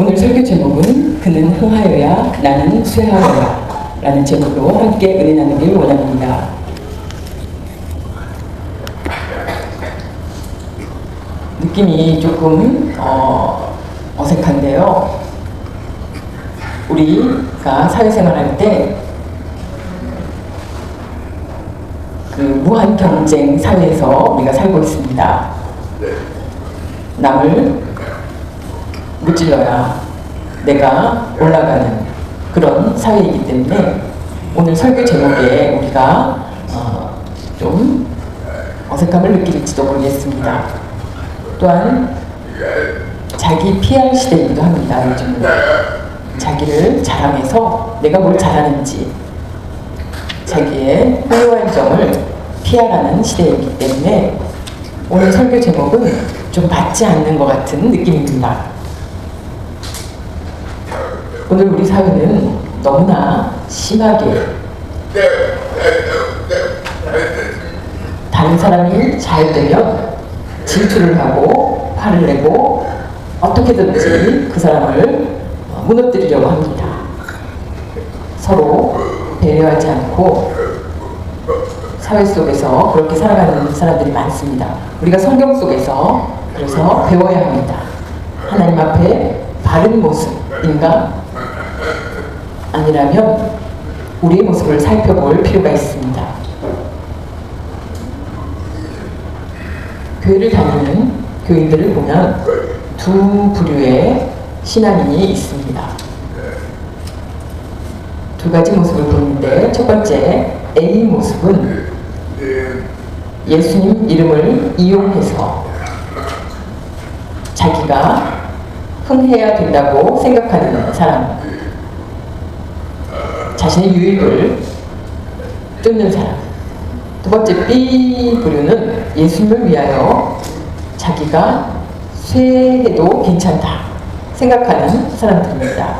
오늘 설교 제목은 그는 흥하여야 나는 쇠하여야 라는 제목으로 함께 은혜 나누길 원합니다. 느낌이 조금 어색한데요. 우리가 사회생활할 때 그 무한 경쟁 사회에서 우리가 살고 있습니다. 남을 무찔러야 내가 올라가는 그런 사회이기 때문에 오늘 설교 제목에 우리가 좀 어색함을 느낄지도 모르겠습니다. 또한 자기 PR 시대이기도 합니다. 요즘은 자기를 자랑해서 내가 뭘 잘하는지 자기의 훌륭한 점을 PR하는 시대이기 때문에 오늘 설교 제목은 좀 맞지 않는 것 같은 느낌입니다. 오늘 우리 사회는 너무나 심하게 다른 사람이 잘 되면 질투를 하고 화를 내고 어떻게든지 그 사람을 무너뜨리려고 합니다. 서로 배려하지 않고 사회 속에서 그렇게 살아가는 사람들이 많습니다. 우리가 성경 속에서 그래서 배워야 합니다. 하나님 앞에 바른 모습인가? 아니라면 우리의 모습을 살펴볼 필요가 있습니다. 교회를 다니는 교인들을 보면 두 부류의 신앙인이 있습니다. 두 가지 모습을 보는데 첫 번째 A 모습은 예수님 이름을 이용해서 자기가 흥해야 된다고 생각하는 사람, 자신의 유익을 쫓는 사람. 두 번째 B 부류는 예수님을 위하여 자기가 쇠해도 괜찮다 생각하는 사람들입니다.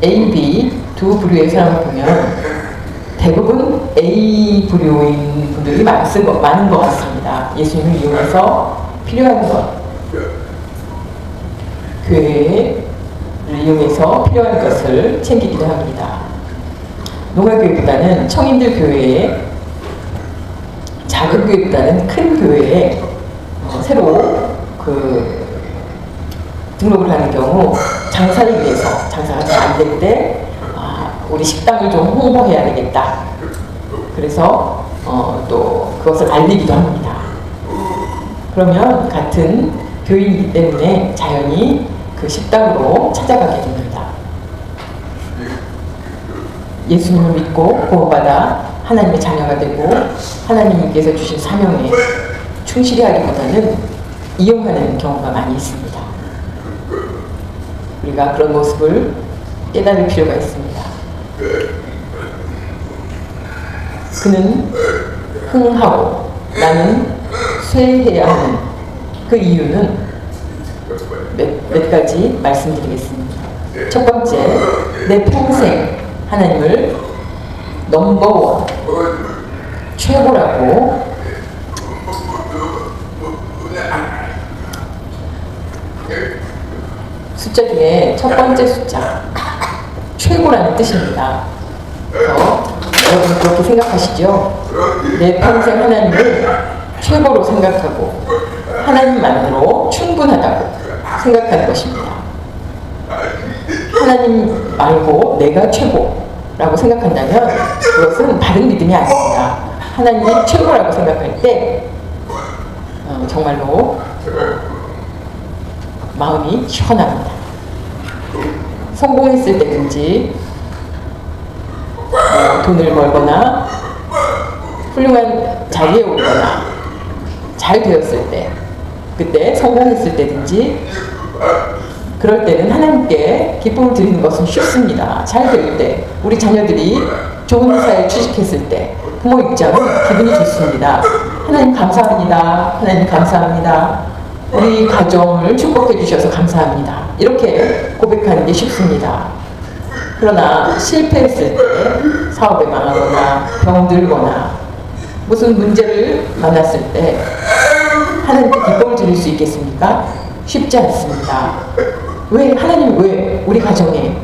A, B 두 부류의 사람을 보면 대부분 A 부류인 분들이 많은 것 같습니다. 예수님을 이용해서 필요한 것, 교회를 이용해서 필요한 것을 챙기기도 합니다. 농아교회보다는 청인들 교회에, 작은 교회보다는 큰 교회에 새로 등록을 하는 경우 장사를 위해서 장사가 잘 안 될 때 우리 식당을 좀 홍보해야 되겠다. 그래서 또 그것을 알리기도 합니다. 그러면 같은 교인이기 때문에 자연히 그 식당으로 찾아가게 됩니다. 예수님을 믿고 구원받아 하나님의 자녀가 되고 하나님께서 주신 사명에 충실히 하기보다는 이용하는 경우가 많이 있습니다. 우리가 그런 모습을 깨달을 필요가 있습니다. 그는 흥하고 나는 쇠해야 하는 그 이유는 몇 가지 말씀드리겠습니다. 첫 번째, 내 평생 하나님을 넘버원, 최고라고 숫자 중에 첫 번째 숫자 최고라는 뜻입니다. 여러분 그렇게 생각하시죠? 내 평생 하나님을 최고로 생각하고 하나님만으로 충분하다고 생각하는 것입니다. 하나님 말고 내가 최고라고 생각한다면 그것은 바른 믿음이 아닙니다. 하나님이 최고라고 생각할 때 정말로 마음이 시원합니다. 성공했을 때든지 돈을 벌거나 훌륭한 자리에 오르거나 잘 되었을 때, 그때 성공했을 때든지 그럴 때는 하나님께 기쁨을 드리는 것은 쉽습니다. 잘 될 때, 우리 자녀들이 좋은 회사에 취직했을 때 부모 입장은 기분이 좋습니다. 하나님 감사합니다. 하나님 감사합니다. 우리 가정을 축복해 주셔서 감사합니다. 이렇게 고백하는 게 쉽습니다. 그러나 실패했을 때, 사업에 망하거나 병들거나 무슨 문제를 만났을 때 하나님께 기쁨을 드릴 수 있겠습니까? 쉽지 않습니다. 왜 하나님 왜 우리 가정에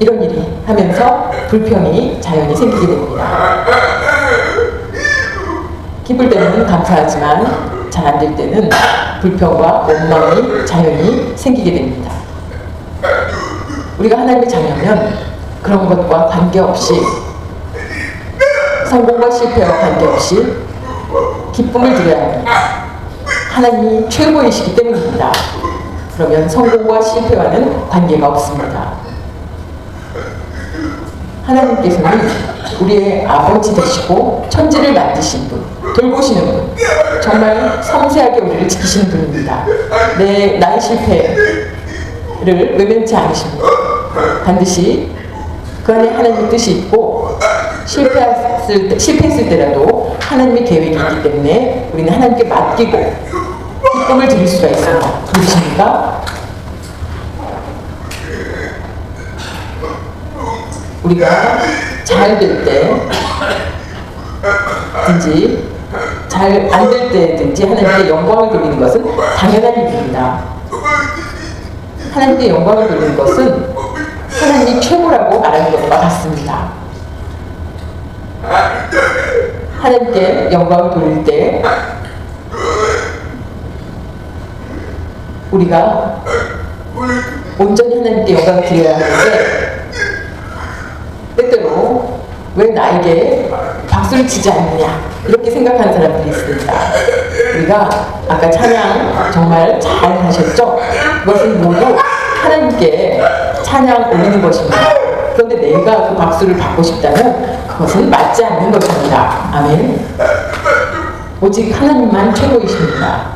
이런 일이 하면서 불평이 자연히 생기게 됩니다. 기쁠 때는 감사하지만 잘 안 될 때는 불평과 원망이 자연히 생기게 됩니다. 우리가 하나님의 자녀면 그런 것과 관계없이, 성공과 실패와 관계없이 기쁨을 드려야 합니다. 하나님이 최고이시기 때문입니다. 그러면 성공과 실패와는 관계가 없습니다. 하나님께서는 우리의 아버지 되시고 천지를 만드신 분, 돌보시는 분, 정말 섬세하게 우리를 지키시는 분입니다. 나의 실패를 외면치 않으십니다. 반드시 그 안에 하나님의 뜻이 있고 실패했을 때라도 하나님의 계획이 있기 때문에 우리는 하나님께 맡기고 기쁨을 드릴 수가 있습니다. 그러십니까? 우리가 잘 될 때든지 잘 안 될 때든지 하나님께 영광을 돌리는 것은 당연한 일입니다. 하나님께 영광을 돌리는 것은 하나님이 최고라고 말하는 것과 같습니다. 하나님께 영광을 돌릴 때 우리가 온전히 하나님께 영광을 드려야 하는데 때때로 왜 나에게 박수를 치지 않느냐 이렇게 생각하는 사람들이 있습니다. 우리가 아까 찬양 정말 잘 하셨죠? 그것은 모두 하나님께 찬양 올리는 것입니다. 그런데 내가 그 박수를 받고 싶다면 그것은 맞지 않는 것입니다. 아멘. 오직 하나님만 최고이십니다.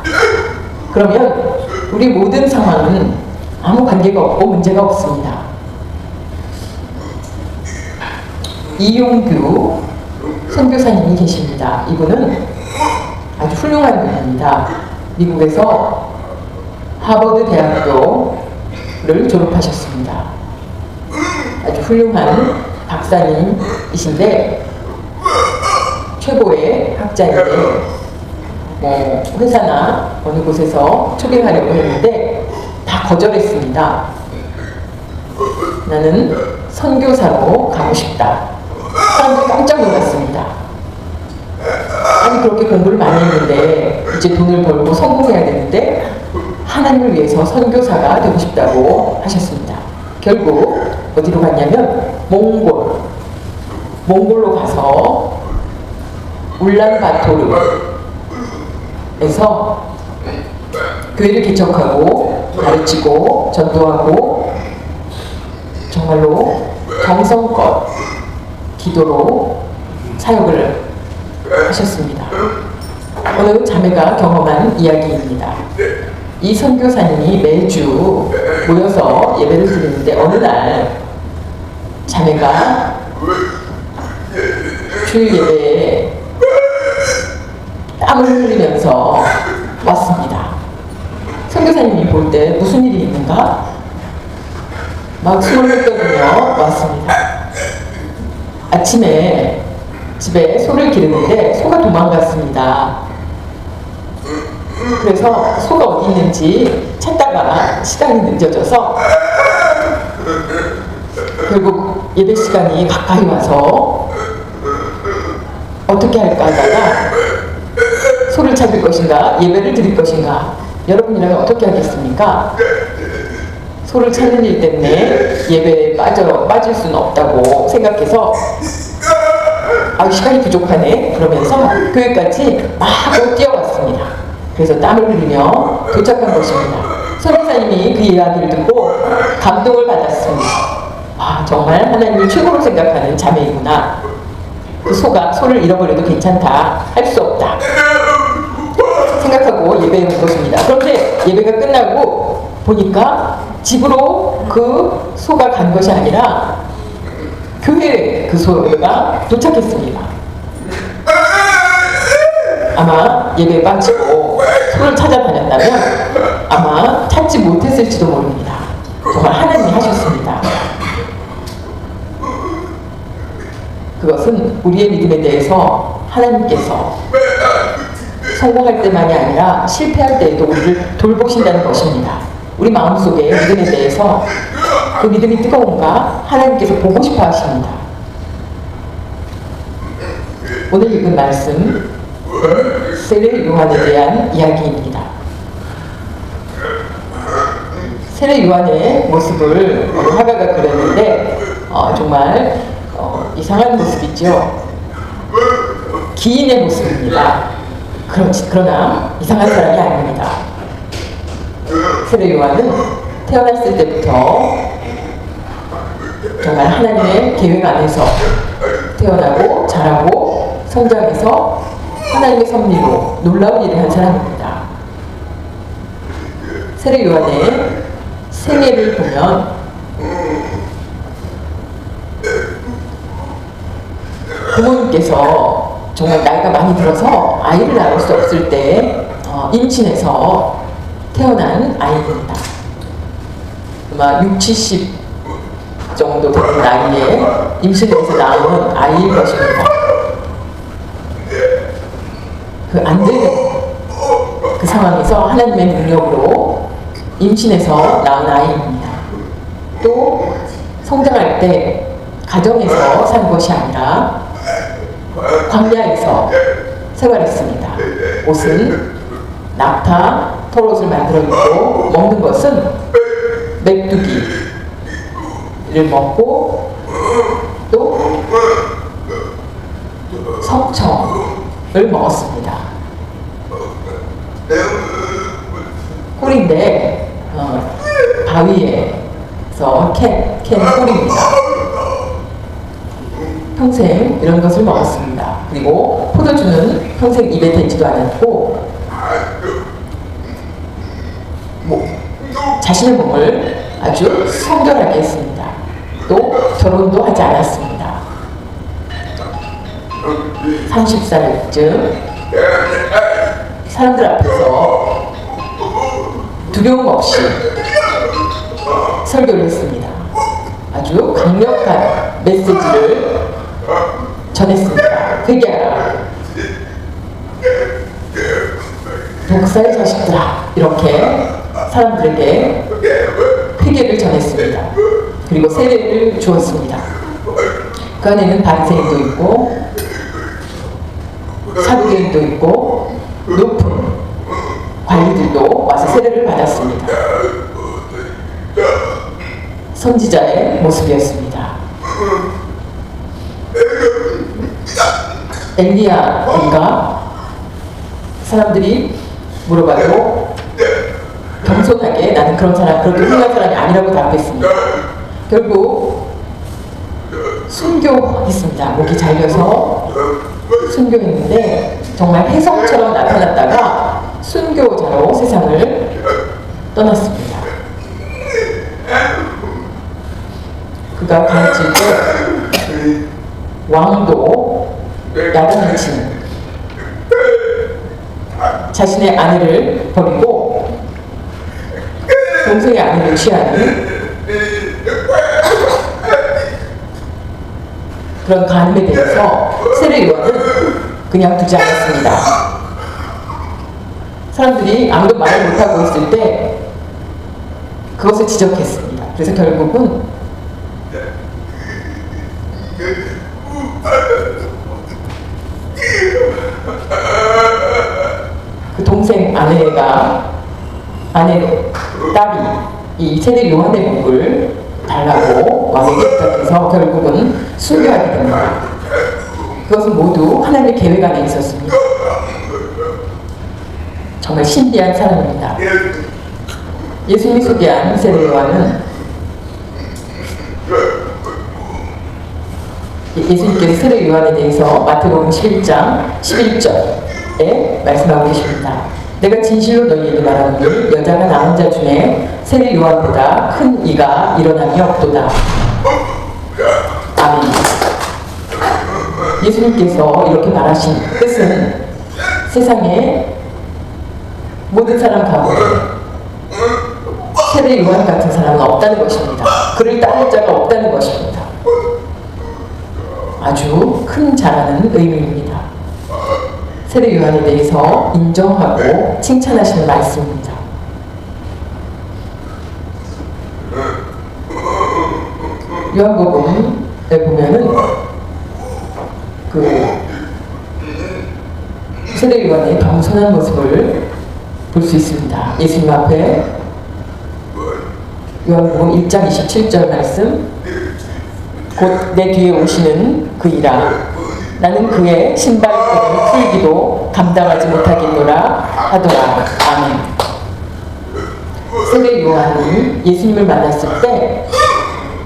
그러면 우리 모든 상황은 아무 관계가 없고 문제가 없습니다. 이용규 선교사님이 계십니다. 이분은 아주 훌륭한 분입니다. 미국에서 하버드 대학교를 졸업하셨습니다. 아주 훌륭한 박사님이신데 최고의 학자인데 회사나 어느 곳에서 초빙하려고 했는데 다 거절했습니다. 나는 선교사로 가고 싶다. 사람들이 깜짝 놀랐습니다. 아니 그렇게 공부를 많이 했는데 이제 돈을 벌고 성공해야 되는데 하나님을 위해서 선교사가 되고 싶다고 하셨습니다. 결국 어디로 갔냐면 몽골로 가서 울란바토르에서 교회를 개척하고 가르치고 전도하고 정말로 정성껏 기도로 사역을 하셨습니다. 오늘 자매가 경험한 이야기입니다. 이 선교사님이 매주 모여서 예배를 드리는데 어느 날 자매가 주일 예배에 땀을 흘리면서 왔습니다. 선교사님이 볼 때 무슨 일이 있는가? 막 숨을 헐떡이며 왔습니다. 아침에 집에 소를 기르는데 소가 도망갔습니다. 그래서 소가 어디 있는지 찾다가 시간이 늦어져서 결국 예배 시간이 가까이 와서 어떻게 할까 하다가 소를 찾을 것인가 예배를 드릴 것인가 여러분이라면 어떻게 하겠습니까? 소를 찾는 일 때문에 예배에 빠질 수는 없다고 생각해서 시간이 부족하네 그러면서 교회까지 막 뛰어왔습니다. 그래서 땀을 흘리며 도착한 것입니다. 선교사님이 그 이야기를 듣고 감동을 받았습니다. 정말 하나님이 최고로 생각하는 자매이구나. 그 소를 잃어버려도 괜찮다. 할 수 없다. 생각하고 예배에 온 것입니다. 그런데 예배가 끝나고 보니까 집으로 그 소가 간 것이 아니라 교회에 그 소가 도착했습니다. 아마 예배에 빠지고 소를 찾아다녔다면 아마 찾지 못했을지도 모릅니다. 정말 하나님이 하셨습니다. 그것은 우리의 믿음에 대해서 하나님께서 성공할 때만이 아니라 실패할 때에도 우리를 돌보신다는 것입니다. 우리 마음속에 믿음에 대해서 그 믿음이 뜨거운가 하나님께서 보고 싶어 하십니다. 오늘 읽은 말씀 세례 요한에 대한 이야기입니다. 세례 요한의 모습을 화가가 그렸는데 정말 이상한 모습이죠. 기인의 모습입니다. 그러나 이상한 사람이 아닙니다. 세례 요한은 태어났을 때부터 정말 하나님의 계획 안에서 태어나고 자라고 성장해서 하나님의 섭리로 놀라운 일을 한 사람입니다. 세례 요한의 생애를 보면 부모님께서 정말 나이가 많이 들어서 아이를 낳을 수 없을 때 임신해서 태어난 아이입니다. 아마 60, 70 정도 되는 나이에 임신해서 낳은 아이일 것입니다. 안 되는 그 상황에서 하나님의 능력으로 임신해서 낳은 아이입니다. 또 성장할 때 가정에서 산 것이 아니라 광야에서 생활했습니다. 옷은 낙타, 털옷을 만들어 입고 먹는 것은 메뚜기를 먹고 또 석청을 먹었습니다. 꿀인데 바위에서 캔 꿀입니다. 평생 이런 것을 먹었습니다. 그리고 포도주는 평생 입에 대지도 않았고 자신의 몸을 아주 성결하게 했습니다. 또 결혼도 하지 않았습니다. 30살쯤 사람들 앞에서 두려움 없이 설교를 했습니다. 아주 강력한 메시지를 전했습니다. 회개하라. 독사의 자식들아. 이렇게 사람들에게 회개를 전했습니다. 그리고 세례를 주었습니다. 그 안에는 바리새인도 있고 사두개인도 있고 높은 관리들도 와서 세례를 받았습니다. 선지자의 모습이었습니다. 엘리야인가? 사람들이 물어봐도 겸손하게 나는 그런 사람, 그렇게 훌륭한 사람이 아니라고 답했습니다. 결국 순교했습니다. 목이 잘려서 순교했는데 정말 혜성처럼 나타났다가 순교자로 세상을 떠났습니다. 그가 가르칠 때 왕도 야단을 치는 자신의 아내를 버리고 동생의 아내를 취하는 그런 간음에 대해서 세례 요한은 그냥 두지 않았습니다. 사람들이 아무도 말을 못하고 있을 때 그것을 지적했습니다. 그래서 결국은 그 동생 딸이 이 세례 요한의 목을 달라고 왕에게 부탁해서 결국은 순교하게 됩니다. 그것은 모두 하나님의 계획 안에 있었습니다. 정말 신비한 사람입니다. 예수님이 소개한 세례 요한은 예수님께서 세례 요한에 대해서 마태복음 11장 11절에 말씀하고 계십니다. 내가 진실로 너희에게 말하노니 여자가 낳은 자 중에 세례 요한보다 큰 이가 일어남이 없도다. 아멘. 예수님께서 이렇게 말하신 뜻은 세상에 모든 사람 가운데 세례 요한 같은 사람은 없다는 것입니다. 그를 따를 자가 없다는 것입니다. 아주 큰 자라는 의미입니다. 세례 요한에 대해서 인정하고 칭찬하시는 말씀입니다. 요한복음에 보면은 그 세례 요한의 겸손한 모습을 볼 수 있습니다. 예수님 앞에 요한복음 1장 27절 말씀, 곧 내 뒤에 오시는 그이라 나는 그의 신발끈을 풀기도 감당하지 못하겠노라 하더라. 아멘. 세례 요한이 예수님을 만났을 때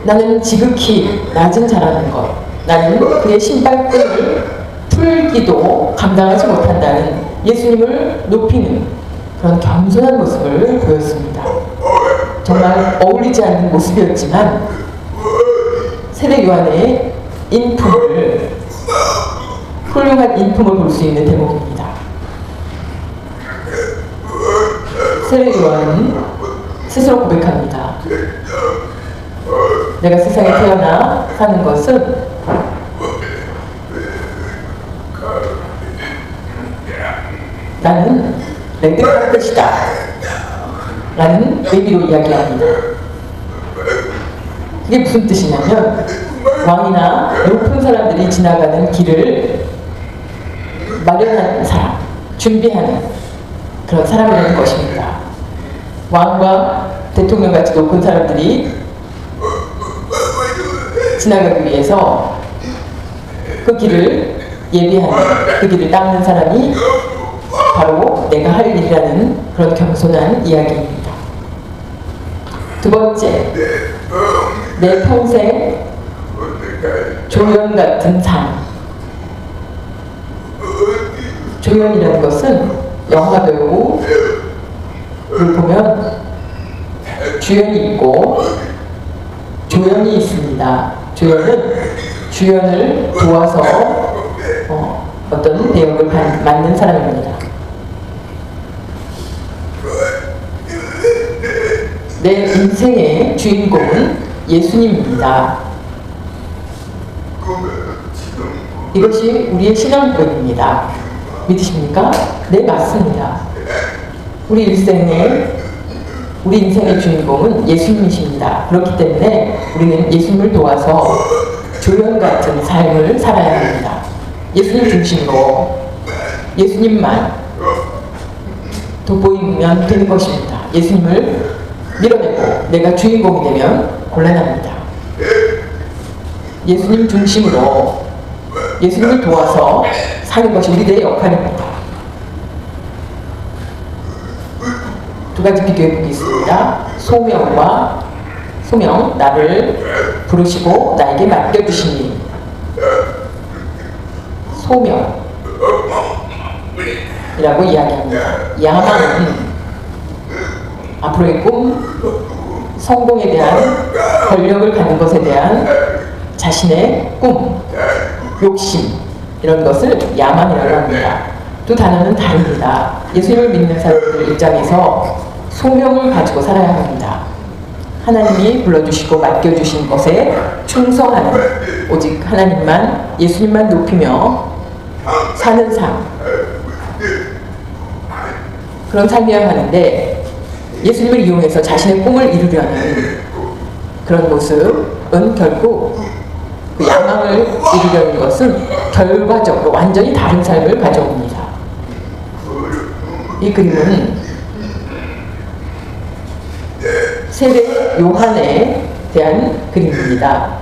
나는 지극히 낮은 자라는 것, 나는 그의 신발끈을 풀기도 감당하지 못한다는 예수님을 높이는 그런 겸손한 모습을 보였습니다. 정말 어울리지 않는 모습이었지만 세례 요한의 훌륭한 인품을 볼 수 있는 대목입니다. 세례 요한은 스스로 고백합니다. 내가 세상에 태어나 사는 것은 나는 레드카펫이다 라는 의미로 이야기합니다. 그게 무슨 뜻이냐면 왕이나 높은 사람들이 지나가는 길을 마련하는 사람, 준비하는 그런 사람이라는 것입니다. 왕과 대통령같이 높은 사람들이 지나가기 위해서 그 길을 예비하는, 그 길을 닦는 사람이 바로 내가 할 일이라는 그런 겸손한 이야기입니다. 두 번째, 내 평생 조연 같은 삶. 조연이라는 것은 영화 배우를 보면 주연이 있고 조연이 있습니다. 조연은 주연을 도와서 어떤 대역을 맡는 사람입니다. 내 인생의 주인공은 예수님입니다. 이것이 우리의 신앙고백입니다. 믿으십니까? 네, 맞습니다. 우리 인생의 주인공은 예수님이십니다. 그렇기 때문에 우리는 예수님을 도와서 조연 같은 삶을 살아야 합니다. 예수님 중심으로 예수님만 돋보이면 되는 것입니다. 예수님을 밀어내고 내가 주인공이 되면 곤란합니다. 예수님 중심으로 예수님을 도와서 사는 것이 우리들의 역할입니다. 두 가지 비교해 보겠습니다. 소명, 나를 부르시고 나에게 맡겨주시니. 소명이라고 이야기합니다. 야망은 앞으로의 꿈, 성공에 대한, 권력을 갖는 것에 대한 자신의 꿈, 욕심, 이런 것을 야망이라고 합니다. 두 단어는 다릅니다. 예수님을 믿는 사람들 입장에서 소명을 가지고 살아야 합니다. 하나님이 불러주시고 맡겨주신 것에 충성하는, 오직 하나님만, 예수님만 높이며 사는 삶, 그런 삶이어야 하는데 예수님을 이용해서 자신의 꿈을 이루려는 그런 모습은 결국 그 야망을 이루려는 것은 결과적으로 완전히 다른 삶을 가져옵니다. 이 그림은 세례 요한에 대한 그림입니다.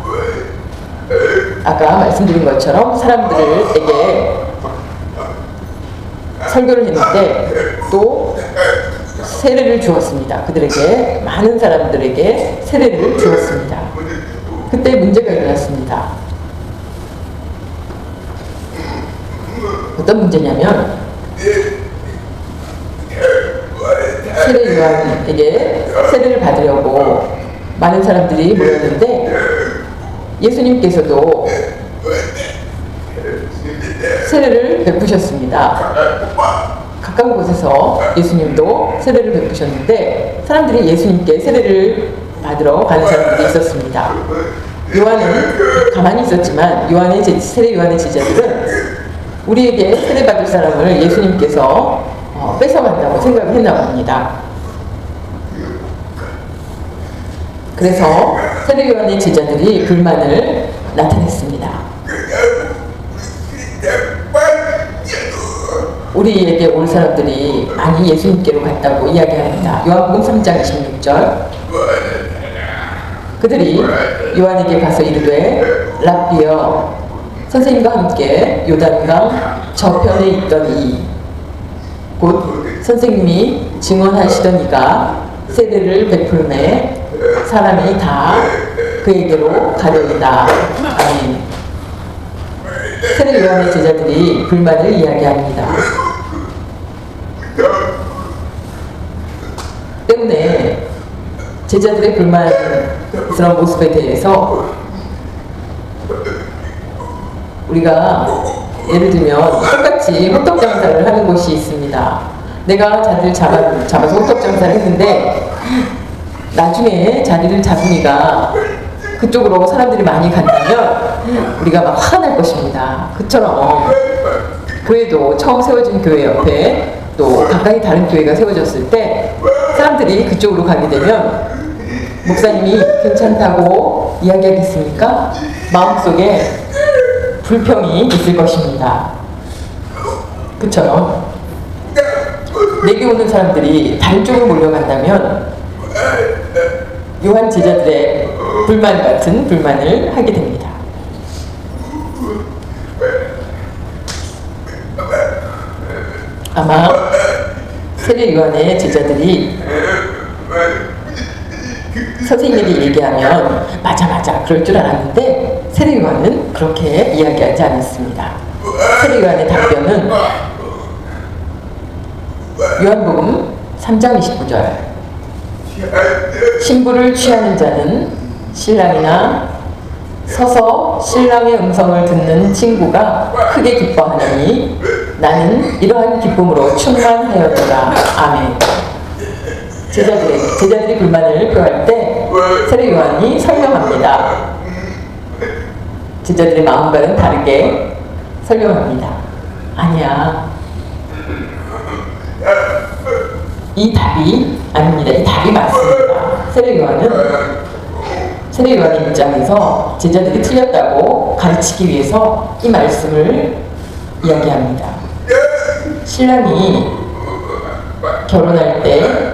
아까 말씀드린 것처럼 사람들에게 설교를 했는데 또 세례를 주었습니다. 그들에게, 많은 사람들에게 세례를 주었습니다. 그때 문제가 일어났습니다. 어떤 문제냐면 세례 요한에게 세례를 받으려고 많은 사람들이 모였는데 예수님께서도 세례를 베푸셨습니다. 가까운 곳에서 예수님도 세례를 베푸셨는데 사람들이 예수님께 세례를 받으러 가는 사람들이 있었습니다. 요한은 가만히 있었지만 세례 요한의 제자들은 우리에게 세례 받을 사람을 예수님께서 뺏어간다고 생각을 했나 봅니다. 그래서 세례 요한의 제자들이 불만을 나타냈습니다. 우리에게 올 사람들이 많이 예수님께로 갔다고 이야기합니다. 요한복음 3장 26절. 그들이 요한에게 가서 이르되 랍비여 선생님과 함께 요단강 저편에 있던 이 곧 선생님이 증언하시던 이가 세례를 베풀매 사람이 다 그에게로 가려이다. 아멘. 세례 요한의 제자들이 불만을 이야기합니다. 때문에 제자들의 불만스러운 모습에 대해서 우리가 예를 들면 똑같이 호떡 장사를 하는 곳이 있습니다. 내가 자리를 잡아서 호떡 장사를 했는데 나중에 자리를 잡으니까 그쪽으로 사람들이 많이 간다면 우리가 막 화가 날 것입니다. 그처럼 교회도 처음 세워진 교회 옆에 또 가까이 다른 교회가 세워졌을 때 사람들이 그쪽으로 가게 되면 목사님이 괜찮다고 이야기하겠습니까? 마음속에 불평이 있을 것입니다. 그처럼 내게 오는 사람들이 다른 쪽으로 몰려간다면 요한 제자들의 불만 같은 불만을 하게 됩니다. 아마 세례 요한의 제자들이 선생님이 얘기하면 맞아 그럴 줄 알았는데 세례 요한은 그렇게 이야기하지 않았습니다. 세례 요한의 답변은 요한복음 3장 29절 신부를 취하는 자는 신랑이나 서서 신랑의 음성을 듣는 친구가 크게 기뻐하나니 나는 이러한 기쁨으로 충만하였노라. 아멘. 제자들이 불만을 표할 때 세례 요한이 설명합니다. 제자들의 마음과는 다르게 설명합니다. 아니야. 이 답이 아닙니다. 이 답이 맞습니다. 세례 요한의 입장에서 제자들이 틀렸다고 가르치기 위해서 이 말씀을 이야기합니다. 신랑이 결혼할 때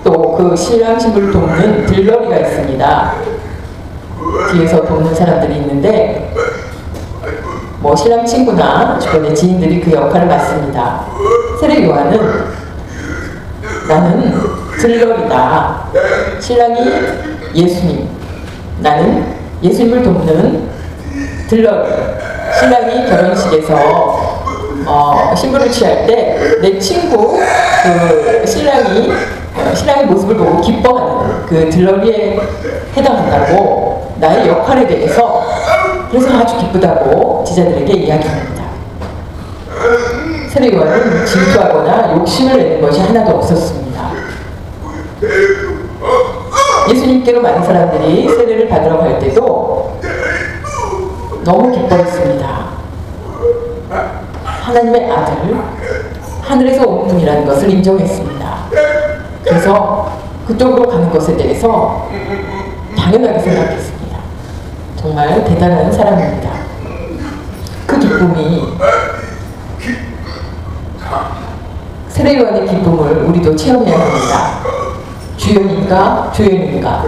또 그 신랑 신부를 돕는 들러리가 있습니다. 뒤에서 돕는 사람들이 있는데 뭐 신랑 친구나 주변의 지인들이 그 역할을 맡습니다. 세례 요한은 나는 들러리다. 신랑이 예수님, 나는 예수님을 돕는 들러리. 신랑이 결혼식에서 신부를 취할 때 내 친구 그 신랑의 모습을 보고 기뻐하는 그 들러리에 해당한다고 나의 역할에 대해서 그래서 아주 기쁘다고 제자들에게 이야기합니다. 세례 요한은 질투하거나 욕심을 내는 것이 하나도 없었습니다. 예수님께로 많은 사람들이 세례를 받으러 갈 때도 너무 기뻐했습니다. 하나님의 아들, 하늘에서 온 분이라는 것을 인정했습니다. 그래서 그쪽으로 가는 것에 대해서 당연하게 생각했습니다. 정말 대단한 사람입니다. 그 기쁨이 세례 요한의 기쁨을 우리도 체험해야 합니다. 주연인가 조연인가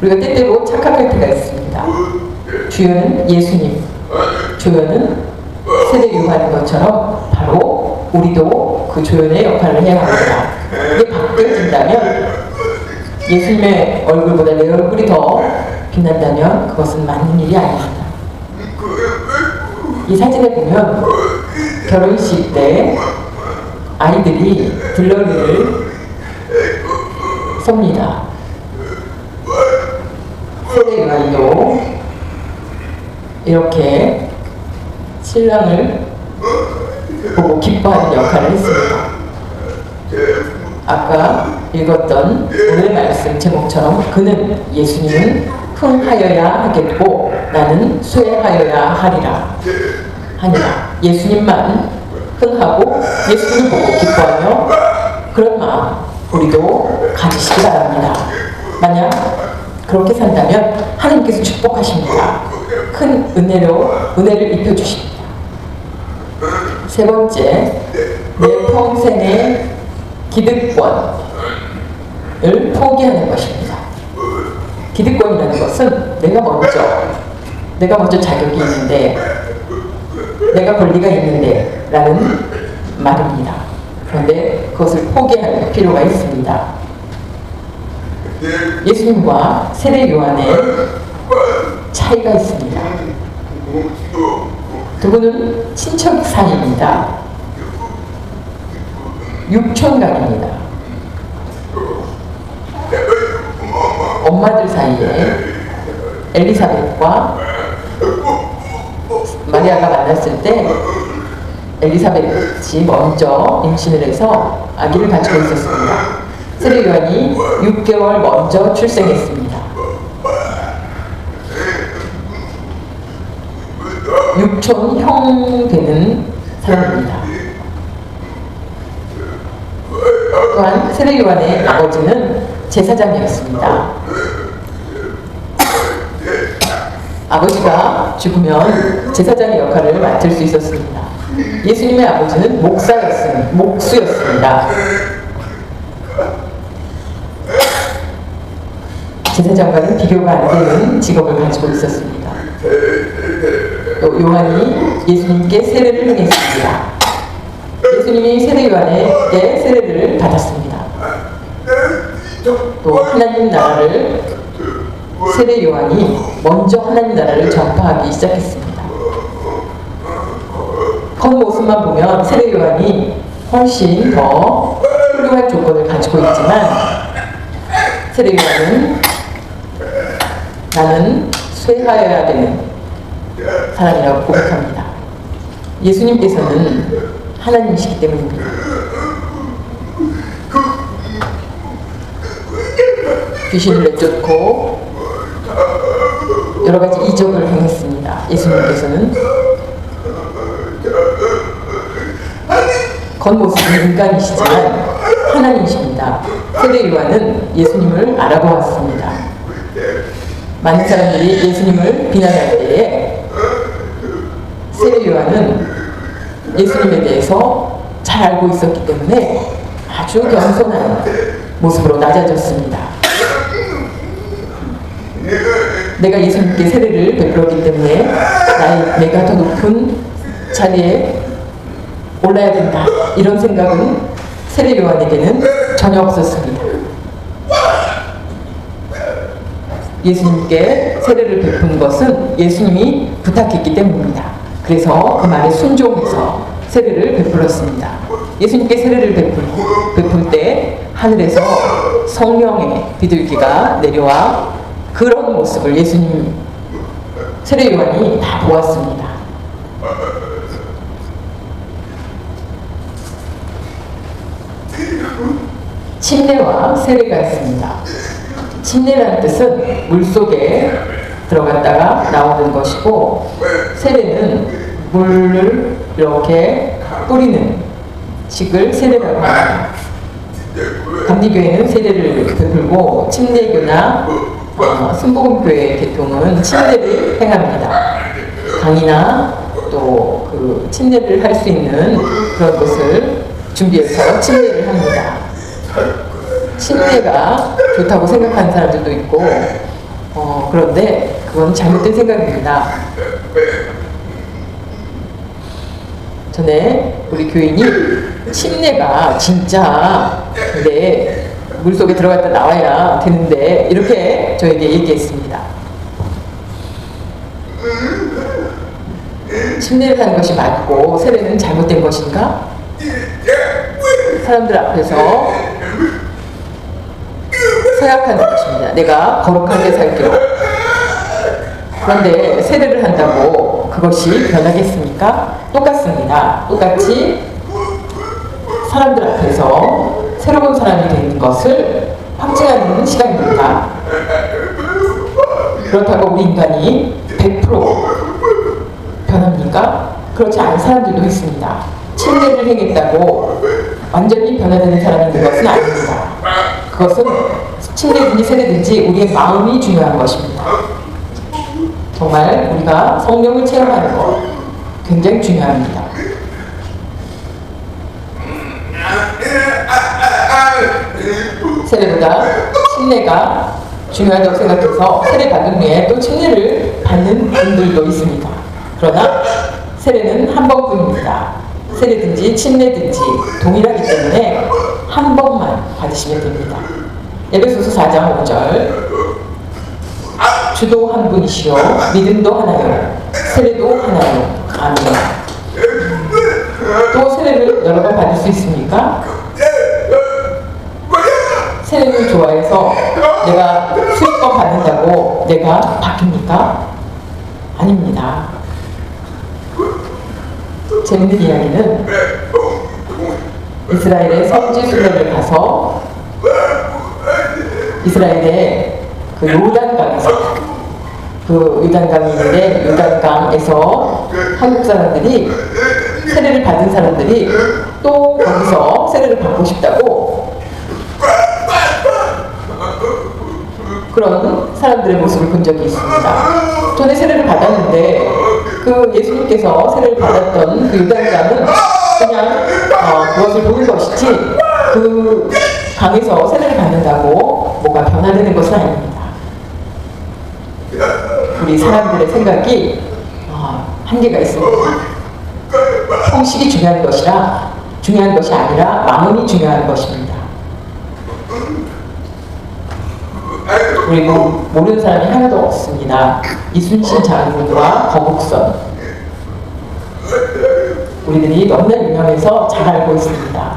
우리가 때때로 착각할 때가 있습니다. 주연은 예수님, 조연은 세례 요한인 것처럼 바로 우리도 그 조연의 역할을 해야 합니다. 이게 바뀌어진다면 예수님의 얼굴보다 내 얼굴이 더 빛난다면 그것은 맞는 일이 아닙니다. 이 사진에 보면 결혼식 때 아이들이 들러리를 섭니다. 세례 요한도 이렇게 신랑을 보고 기뻐하는 역할을 했습니다. 아까 읽었던 오늘 말씀 제목처럼 그는 예수님은 흥하여야 하겠고 나는 쇠하여야 하리라 하니라. 예수님만 흥하고 예수님을 보고 기뻐하며 그런 마음 우리도 가지시기 바랍니다. 만약 그렇게 산다면 하나님께서 축복하십니다. 큰 은혜를 입혀주십니다. 세 번째, 내 평생의 기득권을 포기하는 것입니다. 기득권이라는 것은 내가 먼저 자격이 있는데, 내가 권리가 있는데 라는 말입니다. 그런데 그것을 포기할 필요가 있습니다. 예수님과 세례 요한의 차이가 있습니다. 두 분은 친척 사이입니다. 육촌각입니다. 엄마들 사이에 엘리사벳과 마리아가 만났을 때 엘리사벳이 먼저 임신을 해서 아기를 가지고 있었습니다. 세례 요한이 6개월 먼저 출생했습니다. 육촌 형 되는 사람입니다. 또한 세례 요한의 아버지는 제사장이었습니다. 아버지가 죽으면 제사장의 역할을 맡을 수 있었습니다. 예수님의 아버지는 목수였습니다. 제사장과는 비교가 안 되는 직업을 가지고 있었습니다. 또 요한이 예수님께 세례를 행했습니다. 예수님이 세례 요한에게 세례를 받았습니다. 또 하나님 나라를 세례 요한이 먼저 하나님 나라를 전파하기 시작했습니다. 겉모습만 보면 세례 요한이 훨씬 더 훌륭한 조건을 가지고 있지만 세례 요한은 나는 쇠하여야 되는 사람이라고 고백합니다. 예수님께서는 하나님이시기 때문입니다. 귀신을 내쫓고 여러 가지 이적을 행했습니다. 예수님께서는 겉모습은 인간이시지만 하나님이십니다. 세례 요한은 예수님을 알아보았습니다. 많은 사람들이 예수님을 비난할 때에 세례 요한은 예수님에 대해서 잘 알고 있었기 때문에 아주 겸손한 모습으로 낮아졌습니다. 내가 예수님께 세례를 베풀었기 때문에 내가 더 높은 자리에 올라야 된다, 이런 생각은 세례 요한에게는 전혀 없었습니다. 예수님께 세례를 베푼 것은 예수님이 부탁했기 때문입니다. 그래서 그 말에 순종해서 세례를 베풀었습니다. 예수님께 세례를 베풀 때 하늘에서 성령의 비둘기가 내려와 그런 모습을 예수님, 세례 요한이 다 보았습니다. 침례와 세례가 있습니다. 침례라는 뜻은 물속에 들어갔다가 나오는 것이고, 세례는 물을 이렇게 뿌리는 식을 세례라고 합니다. 감리교회는 세례를 베풀고 침례교나 순복음교회 계통은 침례를 행합니다. 강의나 또 그 침례를 할 수 있는 그런 것을 준비해서 침례를 합니다. 침례가 좋다고 생각하는 사람들도 있고, 그런데 그건 잘못된 생각입니다. 전에 우리 교인이 침례가 진짜 근데 물속에 들어갔다 나와야 되는데 이렇게 저에게 얘기했습니다. 침례를 하는 것이 맞고 세례는 잘못된 것인가? 사람들 앞에서 서약하는 것입니다. 내가 거룩하게 살기로. 그런데 세례를 한다고 그것이 변하겠습니까? 똑같습니다. 똑같이 사람들 앞에서 새로운 사람이 되는 것을 확증하는 시간입니다. 그렇다고 우리 인간이 100% 변합니까? 그렇지 않은 사람들도 있습니다. 침례를 행했다고 완전히 변화되는 사람이 있는 것은 아닙니다. 그것은 침례든지 세례든지 우리의 마음이 중요한 것입니다. 정말 우리가 성령을 체험하는 것 굉장히 중요합니다. 세례보다 침례가 중요하다고 생각해서 세례 받은 후에 또 침례를 받는 분들도 있습니다. 그러나 세례는 한 번뿐입니다. 세례든지 침례든지 동일하기 때문에 한 번만 받으시면 됩니다. 에베소서 4장 5절 주도 한 분이시요 믿음도 하나요 세례도 하나요 아멘. 또 세례를 여러 번 받을 수 있습니까? 세례를 좋아해서 내가 수십 번 받는다고 내가 바뀝니까? 아닙니다. 재밌는 이야기는 이스라엘의 선지 순례를 가서 이스라엘의 그 요단강에서 그 요단강이 있는데 요단강에서 한국 사람들이 세례를 받은 사람들이 또 거기서 세례를 받고 싶다고 그런 사람들의 모습을 본 적이 있습니다. 전에 세례를 받았는데 그 예수님께서 세례를 받았던 그 요단강은 그냥 그것을 보는 것이지 그 강에서 세례를 받는다고 뭐가 변화되는 것은 아닙니다. 우리 사람들의 생각이 한계가 있습니다. 형식이 중요한 것이 아니라 마음이 중요한 것입니다. 그리고 모르는 사람이 하나도 없습니다. 이순신 장군과 거북선 우리들이 너무나 유명해서 잘 알고 있습니다.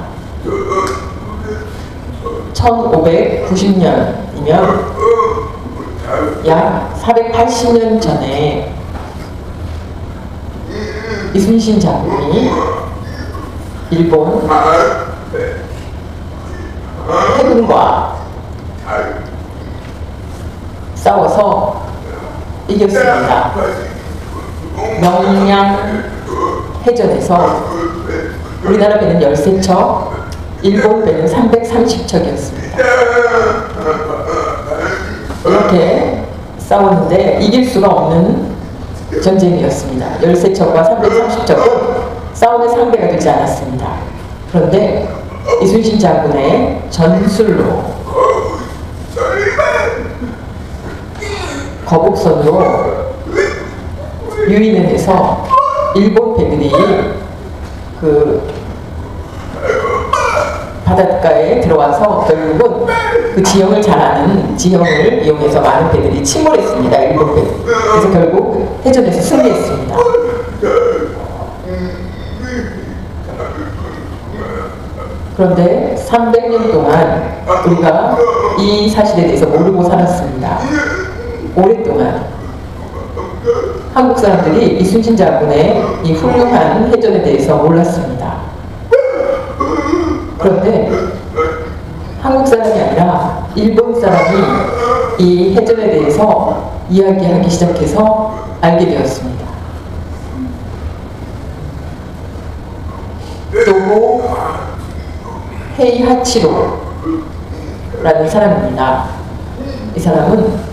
1590년이면 약 480년 전에 이순신 장군이 일본 해군과 싸워서 이겼습니다. 명량 해전에서 우리나라 배는 13척, 일본 배는 330척이었습니다. 이렇게 싸웠는데 이길 수가 없는 전쟁이었습니다. 13척과 330척은 싸움의 상대가 되지 않았습니다. 그런데 이순신 장군의 전술로 거북선으로 유인을 해서 일본 배들이 그 바닷가에 들어와서 결국은 그 지형을 잘 아는 지형을 이용해서 많은 배들이 침몰했습니다. 일본 배. 그래서 결국 해전에서 승리했습니다. 그런데 300년 동안 우리가 이 사실에 대해서 모르고 살았습니다. 오랫동안 한국 사람들이 이순신 장군의 이 훌륭한 해전에 대해서 몰랐습니다. 그런데 한국 사람이 아니라 일본 사람이 이 해전에 대해서 이야기하기 시작해서 알게 되었습니다. 또 헤이하치로라는 사람입니다. 이 사람은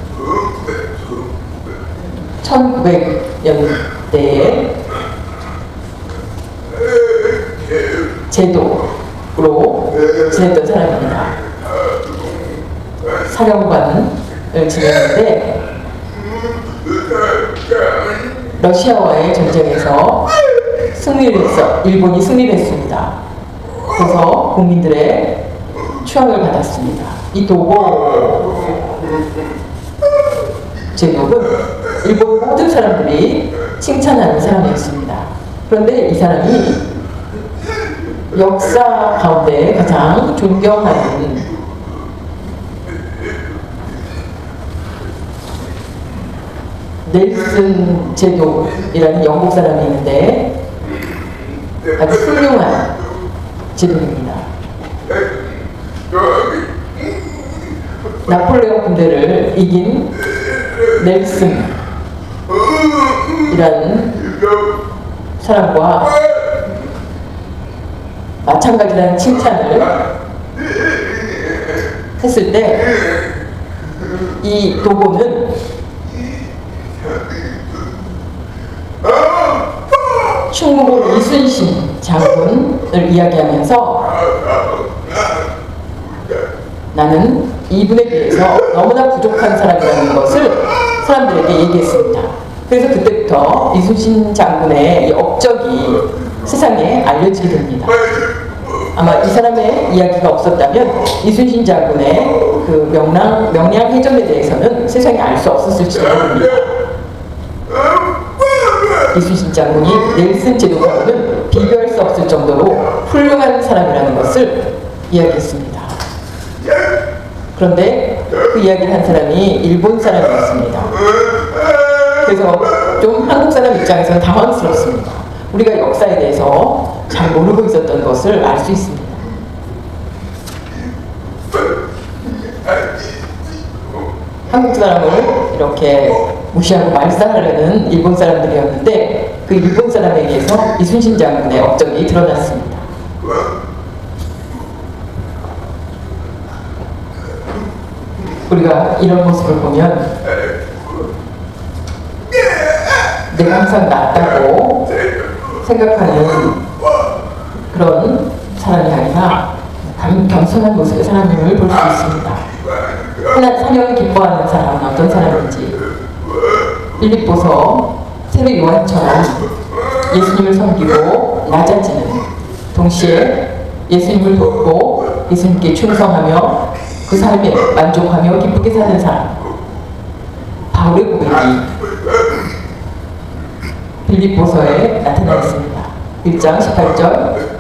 1900년대에 제도로 지냈던 사람입니다. 사령관을 지냈는데 러시아와의 전쟁에서 승리를 해서 일본이 승리를 했습니다. 그래서 국민들의 추앙을 받았습니다. 이 도고 제독은 일본 모든 사람들이 칭찬하는 사람이었습니다. 그런데 이 사람이 역사 가운데 가장 존경하는 넬슨 제독이라는 영국 사람이 있는데 아주 훌륭한 제독입니다. 나폴레옹 군대를 이긴 넬슨이라는 사람과 마찬가지라는 칭찬을 했을 때 이 도고는 충무공 이순신 장군을 이야기하면서 나는 이분에 비해서 너무나 부족한 사람이라는 것을 사람들에게 얘기했습니다. 그래서 그때부터 이순신 장군의 이 업적이 세상에 알려지게 됩니다. 아마 이 사람의 이야기가 없었다면 이순신 장군의 그 명량 해전에 대해서는 세상에 알 수 없었을지도 모릅니다. 이순신 장군이 넬슨 제독하고는 비교할 수 없을 정도로 훌륭한 사람이라는 것을 이야기했습니다. 그런데 그 이야기를 한 사람이 일본 사람이었습니다. 그래서 좀 한국 사람 입장에서는 당황스럽습니다. 우리가 역사에 대해서 잘 모르고 있었던 것을 알 수 있습니다. 한국 사람을 이렇게 무시하고 말살하려는 일본 사람들이었는데 그 일본 사람에게서 이순신 장군의 업적이 드러났습니다. 우리가 이런 모습을 보면 내가 항상 낫다고 생각하는 그런 사람이 아니라 겸손한 모습의 사람임을 볼 수 있습니다. 하나 사명을 기뻐하는 사람은 어떤 사람인지 빌립보서 세례 요한처럼 예수님을 섬기고 낮아지는, 동시에 예수님을 돕고 예수님께 충성하며 그 삶에 만족하며 기쁘게 사는 사람, 바울의 고백이 빌립보서에 나타나 있습니다. 1장 18절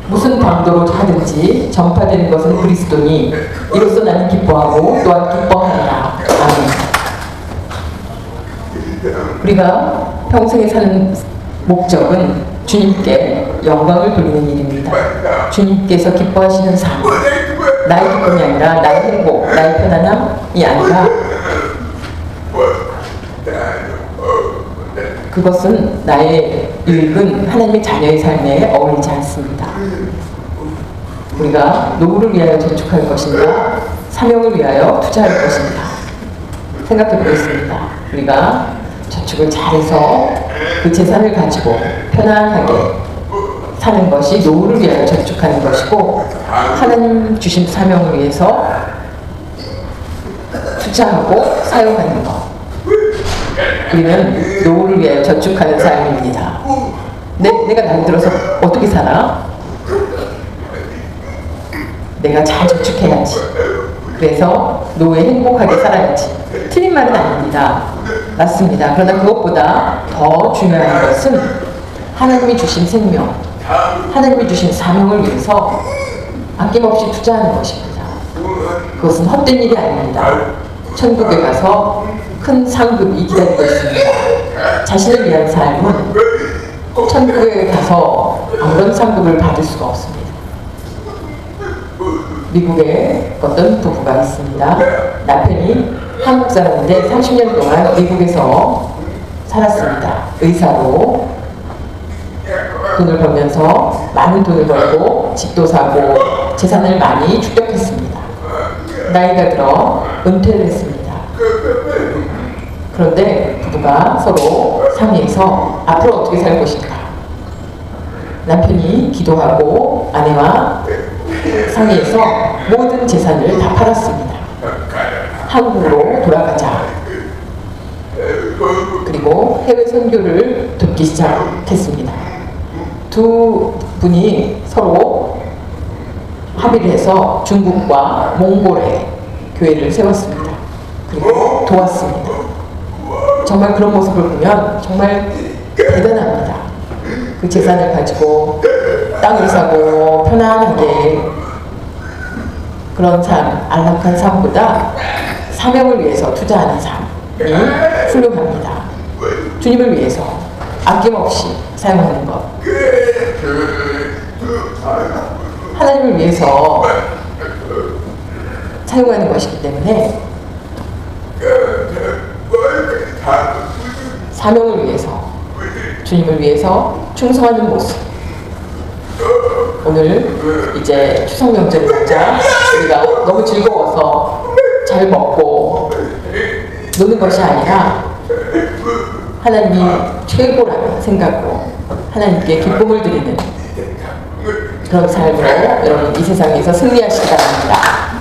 무슨 방도로 하든지 전파되는 것은 그리스도니 이로써 나는 기뻐하고 또한 기뻐하리라. 아멘. 우리가 평생에 사는 목적은 주님께 영광을 돌리는 일입니다. 주님께서 기뻐하시는 삶, 나의 기쁨이 아니라 나의 행복, 나의 편안함이 아니라 그것은 나의 유익은 하나님의 자녀의 삶에 어울리지 않습니다. 우리가 노후를 위하여 저축할 것인가, 사명을 위하여 투자할 것인가 생각해 보겠습니다. 우리가 저축을 잘해서 그 재산을 가지고 편안하게 사는 것이 노후를 위하여 저축하는 것이고, 하나님 주신 사명을 위해서 투자하고 사용하는 것, 우리는 노후를 위하여 저축하는 삶입니다. 내가 나이 들어서 어떻게 살아? 내가 잘 저축해야지. 그래서 노후에 행복하게 살아야지. 틀린 말은 아닙니다. 맞습니다. 그러나 그것보다 더 중요한 것은 하나님이 주신 생명, 하나님이 주신 사명을 위해서 아낌없이 투자하는 것입니다. 그것은 헛된 일이 아닙니다. 천국에 가서 큰 상급이 기다리고 있습니다. 자신을 위한 삶은 천국에 가서 아무런 상급을 받을 수가 없습니다. 미국에 어떤 부부가 있습니다. 남편이 한국 사람인데 30년 동안 미국에서 살았습니다. 의사로 돈을 벌면서 많은 돈을 벌고 집도 사고 재산을 많이 축적했습니다. 나이가 들어 은퇴를 했습니다. 그런데 부부가 서로 상의해서 앞으로 어떻게 살 것인가. 남편이 기도하고 아내와 상의해서 모든 재산을 다 팔았습니다. 한국으로 돌아가자. 그리고 해외 선교를 돕기 시작했습니다. 두 분이 서로 합의를 해서 중국과 몽골에 교회를 세웠습니다. 그리고 도왔습니다. 정말 그런 모습을 보면 정말 대단합니다. 그 재산을 가지고 땅을 사고 편안하게 그런 삶, 안락한 삶보다 사명을 위해서 투자하는 삶이 훌륭합니다. 주님을 위해서 아낌없이 사용하는 것, 하나님을 위해서 사용하는 것이기 때문에 사명을 위해서, 주님을 위해서 충성하는 모습, 오늘 이제 추석 명절을 맞아 우리가 너무 즐거워서 잘 먹고 노는 것이 아니라 하나님이 최고라는 생각으로 하나님께 기쁨을 드리는 그런 삶으로 여러분 이 세상에서 승리하시기 바랍니다.